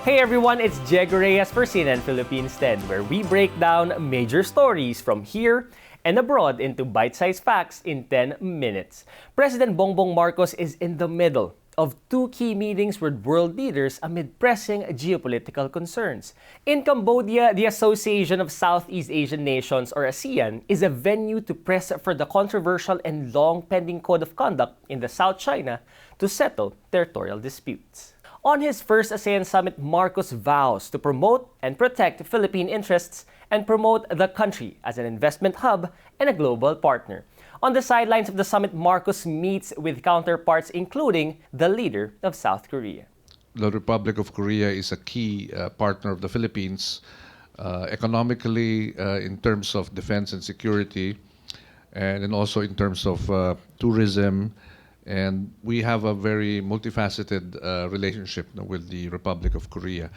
Hey everyone, it's Diego Reyes for CNN Philippines 10, where we break down major stories from here and abroad into bite-sized facts in 10 minutes. President Bongbong Marcos is in the middle of two key meetings with world leaders amid pressing geopolitical concerns. In Cambodia, the Association of Southeast Asian Nations, or ASEAN, is a venue to press for the controversial and long-pending Code of Conduct in the South China to settle territorial disputes. On his first ASEAN summit, Marcos vows to promote and protect Philippine interests and promote the country as an investment hub and a global partner. On the sidelines of the summit, Marcos meets with counterparts, including the leader of South Korea. The Republic of Korea is a key partner of the Philippines economically, in terms of defense and security, and also in terms of tourism. And we have a very multifaceted relationship with the Republic of Korea.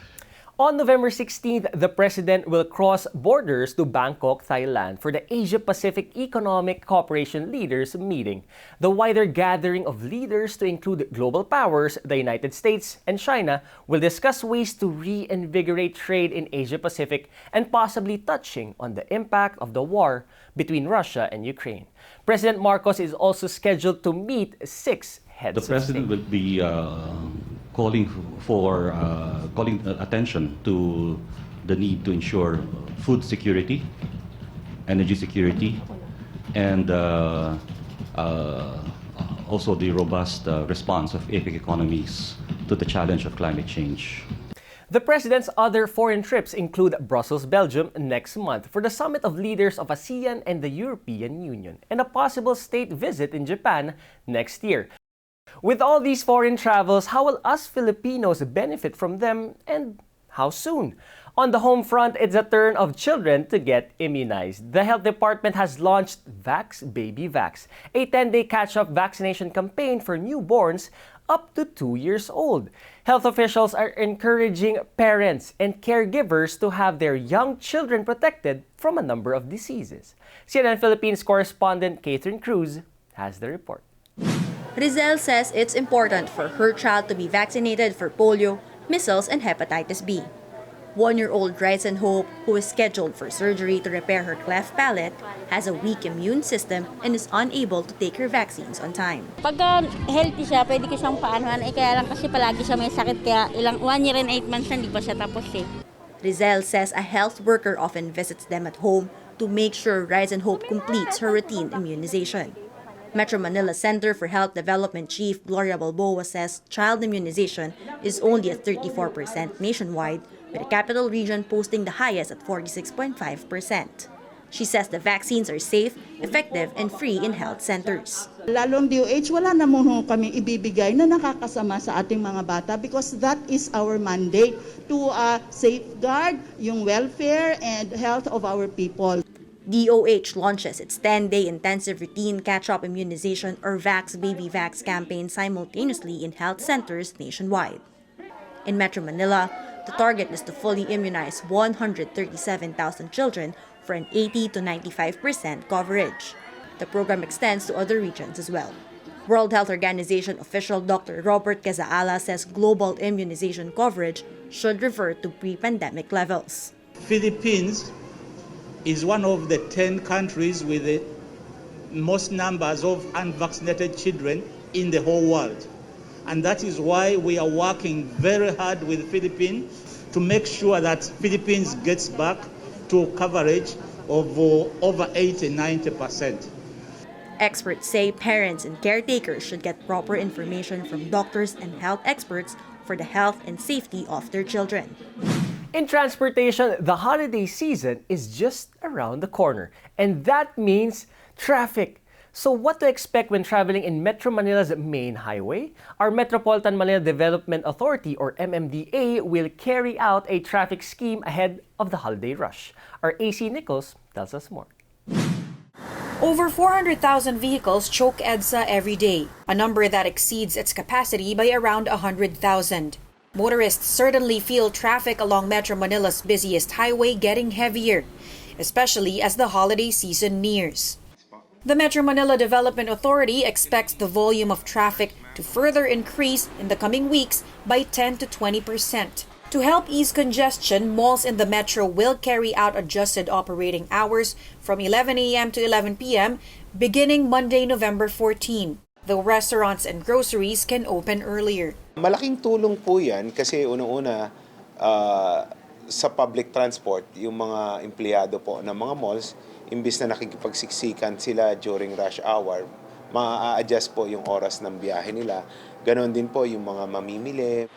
On November 16th, the President will cross borders to Bangkok, Thailand for the Asia-Pacific Economic Cooperation Leaders meeting. The wider gathering of leaders to include global powers, the United States and China, will discuss ways to reinvigorate trade in Asia-Pacific and possibly touching on the impact of the war between Russia and Ukraine. President Marcos is also scheduled to meet 6 heads of state. The President will be calling attention to the need to ensure food security, energy security, and also the robust response of APEC economies to the challenge of climate change. The President's other foreign trips include Brussels, Belgium next month for the summit of leaders of ASEAN and the European Union, and a possible state visit in Japan next year. With all these foreign travels, how will us Filipinos benefit from them, and how soon? On the home front, it's a turn of children to get immunized. The Health Department has launched Vax Baby Vax, a 10-day catch-up vaccination campaign for newborns up to 2 years old. Health officials are encouraging parents and caregivers to have their young children protected from a number of diseases. CNN Philippines correspondent Catherine Cruz has the report. Rizel says it's important for her child to be vaccinated for polio, measles, and hepatitis B. 1-year-old Ryzen Hope, who is scheduled for surgery to repair her cleft palate, has a weak immune system and is unable to take her vaccines on time. Pagka healthy siya, pwede ko siyang paanuhan. Kaya lang kasi palagi siya may sakit, kaya 1 year and 8 months na hindi pa siya tapos eh. Rizel says a health worker often visits them at home to make sure Ryzen Hope completes her routine immunization. Metro Manila Center for Health Development Chief Gloria Balboa says child immunization is only at 34% nationwide, with the capital region posting the highest at 46.5%. She says the vaccines are safe, effective, and free in health centers. Lalong DOH, wala naman kami ibibigay na nakakasama sa ating mga bata because that is our mandate to safeguard yung welfare and health of our people. DOH launches its 10-day intensive routine catch-up immunization or Vax Baby Vax campaign simultaneously in health centers nationwide. In Metro Manila, the target is to fully immunize 137,000 children for an 80 to 95% coverage. The program extends to other regions as well. World Health Organization official Dr. Robert Cazaala says global immunization coverage should revert to pre-pandemic levels. Philippines is one of the 10 countries with the most numbers of unvaccinated children in the whole world. And that is why we are working very hard with the Philippines to make sure that Philippines gets back to coverage of over 80-90%. Experts say parents and caretakers should get proper information from doctors and health experts for the health and safety of their children. In transportation, the holiday season is just around the corner, and that means traffic. So what to expect when traveling in Metro Manila's main highway? Our Metropolitan Manila Development Authority, or MMDA, will carry out a traffic scheme ahead of the holiday rush. Our AC Nichols tells us more. Over 400,000 vehicles choke EDSA every day, a number that exceeds its capacity by around 100,000. Motorists certainly feel traffic along Metro Manila's busiest highway getting heavier, especially as the holiday season nears. The Metro Manila Development Authority expects the volume of traffic to further increase in the coming weeks by 10 to 20%. To help ease congestion, malls in the metro will carry out adjusted operating hours from 11 a.m. to 11 p.m. beginning Monday, November 14, though restaurants and groceries can open earlier. Malaking tulong po yan kasi unang-una sa public transport, yung mga empleyado po ng mga malls, imbis na nakikipagsiksikan sila during rush hour, maa-adjust po yung oras ng biyahe nila. Ganon din po yung mga mamimili.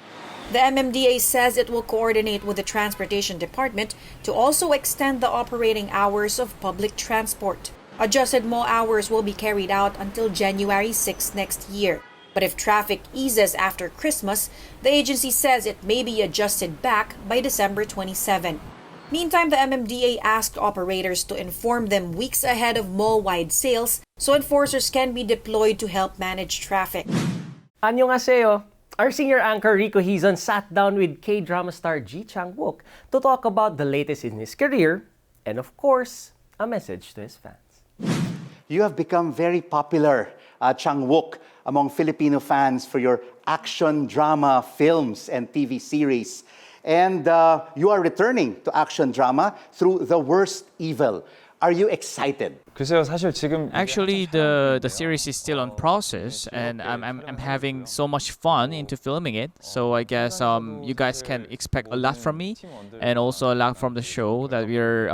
The MMDA says it will coordinate with the Transportation Department to also extend the operating hours of public transport. Adjusted mall hours will be carried out until January 6 next year. But if traffic eases after Christmas, the agency says it may be adjusted back by December 27. Meantime, the MMDA asked operators to inform them weeks ahead of mall-wide sales so enforcers can be deployed to help manage traffic. Annyeonghaseyo! Our senior anchor Rico Hizon sat down with K-drama star Chang Wook to talk about the latest in his career and, of course, a message to his fans. You have become very popular, Chang Wook, among Filipino fans for your action drama films and TV series. And you are returning to action drama through The Worst Evil. Are you excited? Actually, the series is still on process, and I'm having so much fun into filming it. So I guess you guys can expect a lot from me, and also a lot from the show that we're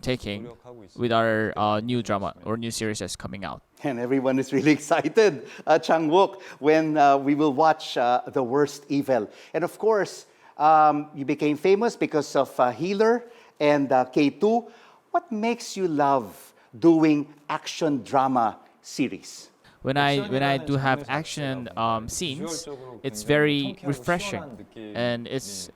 taking with our new drama or new series that's coming out. And everyone is really excited, Chang Wook, when we will watch The Worst Evil. And of course, you became famous because of Healer and K2. What makes you love doing action drama series? When I do have action scenes, it's very refreshing, and it's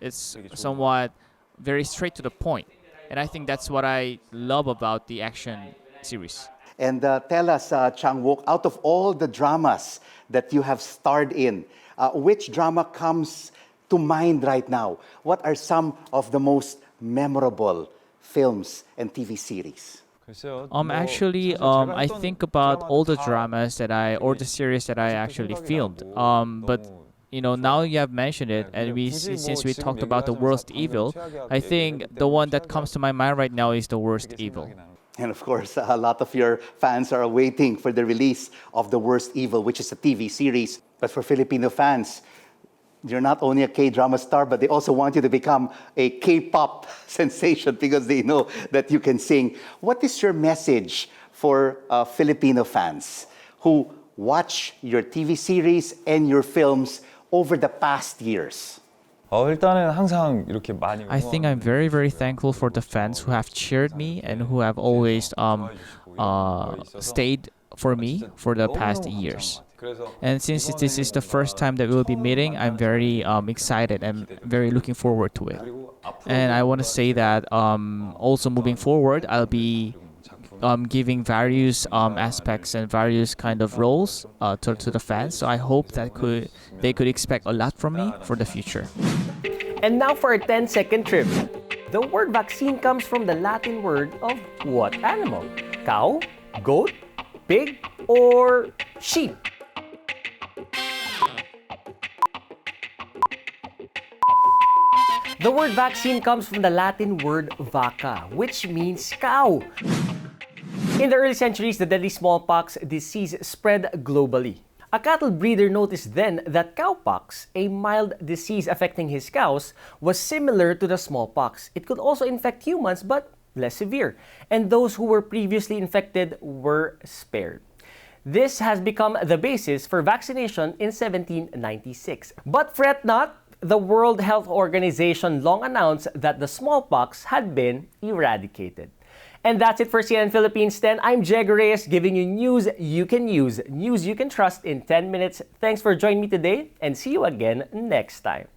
somewhat very straight to the point. And I think that's what I love about the action series. And tell us, Chang Wook, out of all the dramas that you have starred in, which drama comes to mind right now? What are some of the most memorable films and TV series? Actually, I think about all the dramas or the series that I actually filmed. But now you have mentioned it, and since we talked about The Worst Evil, I think the one that comes to my mind right now is The Worst Evil. And of course, a lot of your fans are waiting for the release of The Worst Evil, which is a TV series. But for Filipino fans, you're not only a K-drama star, but they also want you to become a K-pop sensation because they know that you can sing. What is your message for Filipino fans who watch your TV series and your films over the past years? I think I'm very, very thankful for the fans who have cheered me and who have always stayed for me for the past years. And since this is the first time that we'll be meeting, I'm very excited and very looking forward to it. And I want to say that also moving forward, I'll be giving various aspects and various kind of roles to the fans. So I hope that they could expect a lot from me for the future. And now for a 10-second trip. The word vaccine comes from the Latin word of what animal? Cow, goat, pig, or sheep? The word vaccine comes from the Latin word vacca, which means cow. In the early centuries, the deadly smallpox disease spread globally. A cattle breeder noticed then that cowpox, a mild disease affecting his cows, was similar to the smallpox. It could also infect humans, but less severe, and those who were previously infected were spared. This has become the basis for vaccination in 1796. But fret not, the World Health Organization long announced that the smallpox had been eradicated. And that's it for CNN Philippines 10. I'm Jeg Reyes, giving you news you can use, news you can trust in 10 minutes. Thanks for joining me today, and see you again next time.